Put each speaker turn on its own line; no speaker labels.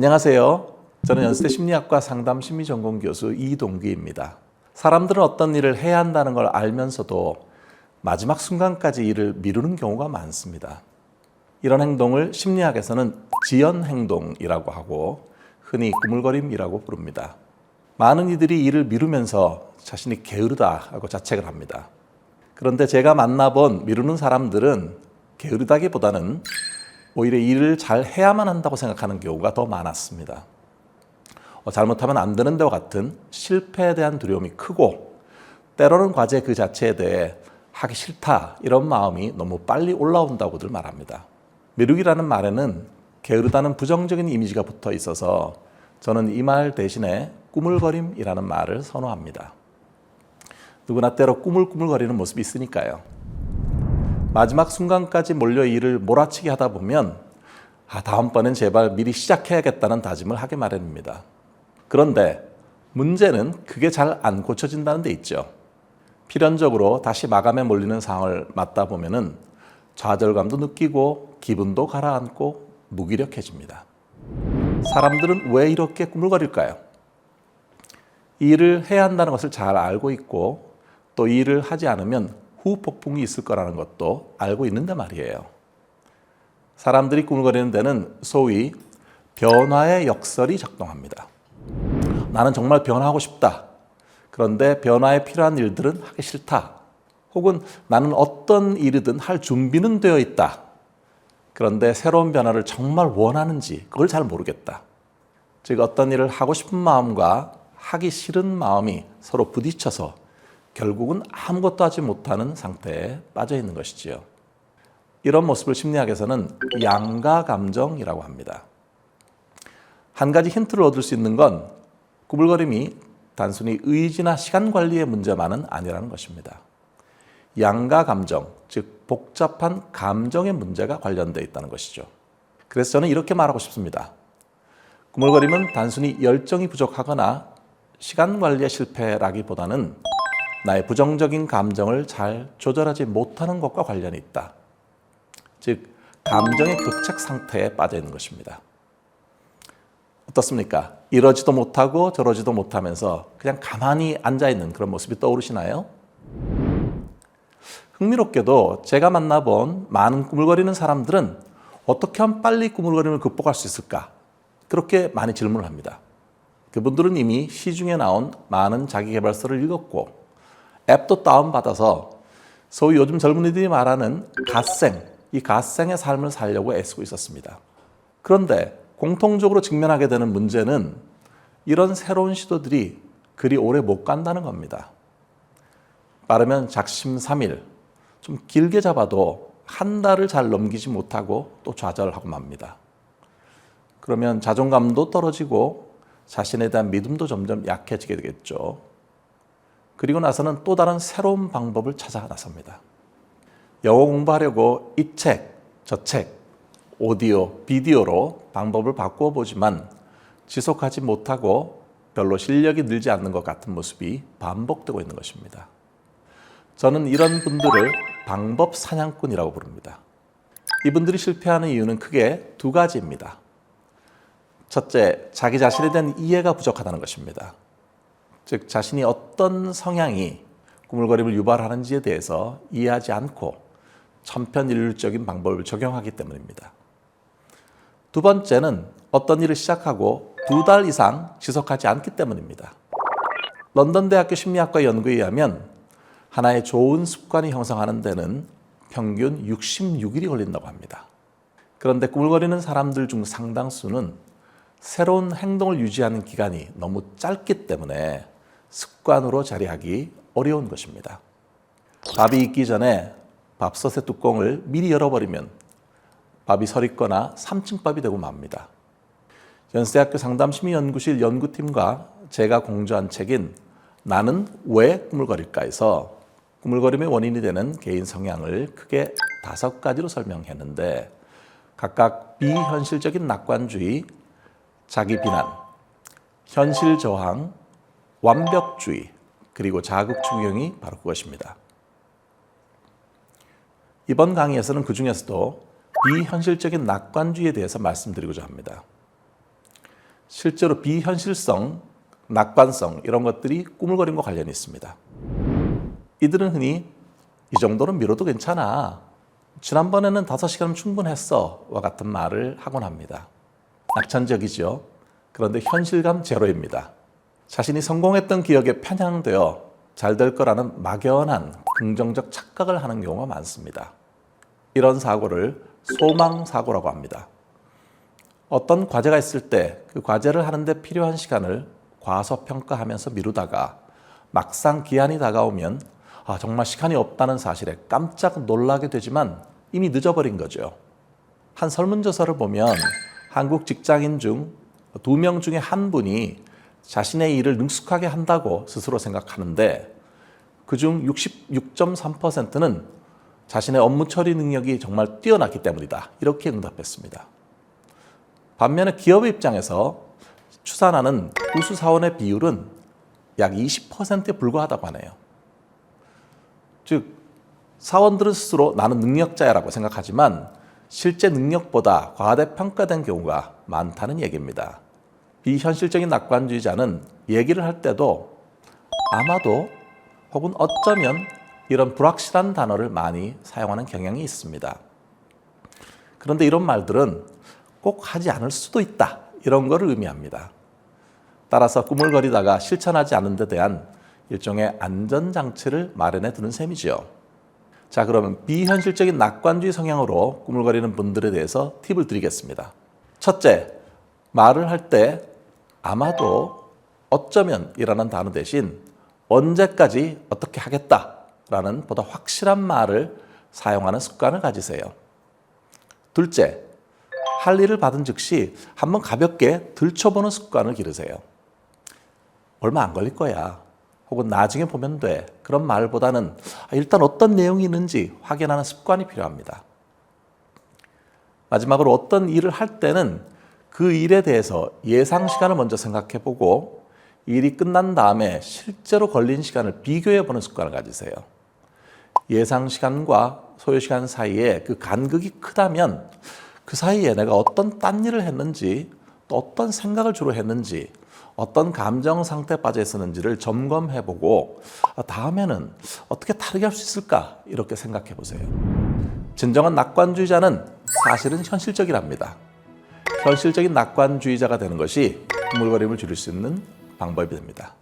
안녕하세요. 저는 연세대 심리학과 상담 심리 전공 교수 이동규입니다. 사람들은 어떤 일을 해야 한다는 걸 알면서도 마지막 순간까지 일을 미루는 경우가 많습니다. 이런 행동을 심리학에서는 지연 행동이라고 하고 흔히 꾸물거림이라고 부릅니다. 많은 이들이 일을 미루면서 자신이 게으르다 하고 자책을 합니다. 그런데 제가 만나본 미루는 사람들은 게으르다기보다는 오히려 일을 잘 해야만 한다고 생각하는 경우가 더 많았습니다. 잘못하면 안 되는 데와 같은 실패에 대한 두려움이 크고 때로는 과제 그 자체에 대해 하기 싫다 이런 마음이 너무 빨리 올라온다고들 말합니다. 미루기라는 말에는 게으르다는 부정적인 이미지가 붙어 있어서 저는 이 말 대신에 꾸물거림이라는 말을 선호합니다. 누구나 때로 꾸물꾸물거리는 모습이 있으니까요. 마지막 순간까지 몰려 일을 몰아치게 하다 보면 다음번엔 제발 미리 시작해야겠다는 다짐을 하게 마련입니다. 그런데 문제는 그게 잘 안 고쳐진다는 데 있죠. 필연적으로 다시 마감에 몰리는 상황을 맞다 보면은 좌절감도 느끼고 기분도 가라앉고 무기력해집니다. 사람들은 왜 이렇게 꾸물거릴까요? 이 일을 해야 한다는 것을 잘 알고 있고 또 이 일을 하지 않으면 후폭풍이 있을 거라는 것도 알고 있는데 말이에요. 사람들이 꾸물거리는 데는 소위 변화의 역설이 작동합니다. 나는 정말 변화하고 싶다. 그런데 변화에 필요한 일들은 하기 싫다. 혹은 나는 어떤 일이든 할 준비는 되어 있다. 그런데 새로운 변화를 정말 원하는지 그걸 잘 모르겠다. 즉 어떤 일을 하고 싶은 마음과 하기 싫은 마음이 서로 부딪혀서 결국은 아무것도 하지 못하는 상태에 빠져 있는 것이지요. 이런 모습을 심리학에서는 양가 감정이라고 합니다. 한 가지 힌트를 얻을 수 있는 건 꾸물거림이 단순히 의지나 시간 관리의 문제만은 아니라는 것입니다. 양가 감정, 즉 복잡한 감정의 문제가 관련되어 있다는 것이죠. 그래서 저는 이렇게 말하고 싶습니다. 꾸물거림은 단순히 열정이 부족하거나 시간 관리의 실패라기보다는 나의 부정적인 감정을 잘 조절하지 못하는 것과 관련이 있다. 즉, 감정의 교착 상태에 빠져 있는 것입니다. 어떻습니까? 이러지도 못하고 저러지도 못하면서 그냥 가만히 앉아있는 그런 모습이 떠오르시나요? 흥미롭게도 제가 만나본 많은 꾸물거리는 사람들은 어떻게 하면 빨리 꾸물거림을 극복할 수 있을까? 그렇게 많이 질문을 합니다. 그분들은 이미 시중에 나온 많은 자기계발서를 읽었고 앱도 다운받아서 소위 요즘 젊은이들이 말하는 갓생, 이 갓생의 삶을 살려고 애쓰고 있었습니다. 그런데 공통적으로 직면하게 되는 문제는 이런 새로운 시도들이 그리 오래 못 간다는 겁니다. 빠르면 작심삼일, 좀 길게 잡아도 한 달을 잘 넘기지 못하고 또 좌절하고 맙니다. 그러면 자존감도 떨어지고 자신에 대한 믿음도 점점 약해지게 되겠죠. 그리고 나서는 또 다른 새로운 방법을 찾아 나섭니다. 영어 공부하려고 이 책, 저 책, 오디오, 비디오로 방법을 바꾸어 보지만 지속하지 못하고 별로 실력이 늘지 않는 것 같은 모습이 반복되고 있는 것입니다. 저는 이런 분들을 방법 사냥꾼이라고 부릅니다. 이분들이 실패하는 이유는 크게 두 가지입니다. 첫째, 자기 자신에 대한 이해가 부족하다는 것입니다. 즉 자신이 어떤 성향이 꾸물거림을 유발하는지에 대해서 이해하지 않고 천편일률적인 방법을 적용하기 때문입니다. 두 번째는 어떤 일을 시작하고 2달 이상 지속하지 않기 때문입니다. 런던 대학교 심리학과 연구에 의하면 하나의 좋은 습관이 형성하는 데는 평균 66일이 걸린다고 합니다. 그런데 꾸물거리는 사람들 중 상당수는 새로운 행동을 유지하는 기간이 너무 짧기 때문에 습관으로 자리하기 어려운 것입니다. 밥이 익기 전에 밥솥의 뚜껑을 미리 열어버리면 밥이 설익거나 삼층밥이 되고 맙니다. 연세대학교 상담심리연구실 연구팀과 제가 공저한 책인 나는 왜 꾸물거릴까에서 꾸물거림의 원인이 되는 개인 성향을 크게 5가지로 설명했는데 각각 비현실적인 낙관주의, 자기 비난, 현실 저항, 완벽주의, 그리고 자극추경이 바로 그것입니다. 이번 강의에서는 그 중에서도 비현실적인 낙관주의에 대해서 말씀드리고자 합니다. 실제로 비현실성, 낙관성 이런 것들이 꾸물거림과 관련이 있습니다. 이들은 흔히 이 정도는 미뤄도 괜찮아. 지난번에는 5시간은 충분했어. 와 같은 말을 하곤 합니다. 낙천적이죠. 그런데 현실감 제로입니다. 자신이 성공했던 기억에 편향되어 잘 될 거라는 막연한 긍정적 착각을 하는 경우가 많습니다. 이런 사고를 소망사고라고 합니다. 어떤 과제가 있을 때 그 과제를 하는데 필요한 시간을 과소평가하면서 미루다가 막상 기한이 다가오면 정말 시간이 없다는 사실에 깜짝 놀라게 되지만 이미 늦어버린 거죠. 한 설문조사를 보면 한국 직장인 중 2명 중에 한 분이 자신의 일을 능숙하게 한다고 스스로 생각하는데 그중 66.3%는 자신의 업무 처리 능력이 정말 뛰어났기 때문이다. 이렇게 응답했습니다. 반면에 기업의 입장에서 추산하는 우수 사원의 비율은 약 20%에 불과하다고 하네요. 즉 사원들은 스스로 나는 능력자야라고 생각하지만 실제 능력보다 과대평가된 경우가 많다는 얘기입니다. 비현실적인 낙관주의자는 얘기를 할 때도 아마도 혹은 어쩌면 이런 불확실한 단어를 많이 사용하는 경향이 있습니다. 그런데 이런 말들은 꼭 하지 않을 수도 있다. 이런 것을 의미합니다. 따라서 꾸물거리다가 실천하지 않은 데 대한 일종의 안전장치를 마련해 두는 셈이죠. 자, 그러면 비현실적인 낙관주의 성향으로 꾸물거리는 분들에 대해서 팁을 드리겠습니다. 첫째, 말을 할 때 아마도 어쩌면 이라는 단어 대신 언제까지 어떻게 하겠다라는 보다 확실한 말을 사용하는 습관을 가지세요. 둘째, 할 일을 받은 즉시 한번 가볍게 들춰보는 습관을 기르세요. 얼마 안 걸릴 거야. 혹은 나중에 보면 돼. 그런 말보다는 일단 어떤 내용이 있는지 확인하는 습관이 필요합니다. 마지막으로 어떤 일을 할 때는 그 일에 대해서 예상 시간을 먼저 생각해보고 일이 끝난 다음에 실제로 걸린 시간을 비교해보는 습관을 가지세요. 예상 시간과 소요 시간 사이에 그 간극이 크다면 그 사이에 내가 어떤 딴 일을 했는지 또 어떤 생각을 주로 했는지 어떤 감정 상태에 빠져 있었는지를 점검해보고 다음에는 어떻게 다르게 할 수 있을까 이렇게 생각해보세요. 진정한 낙관주의자는 사실은 현실적이랍니다. 현실적인 낙관주의자가 되는 것이 꾸물거림을 줄일 수 있는 방법이 됩니다.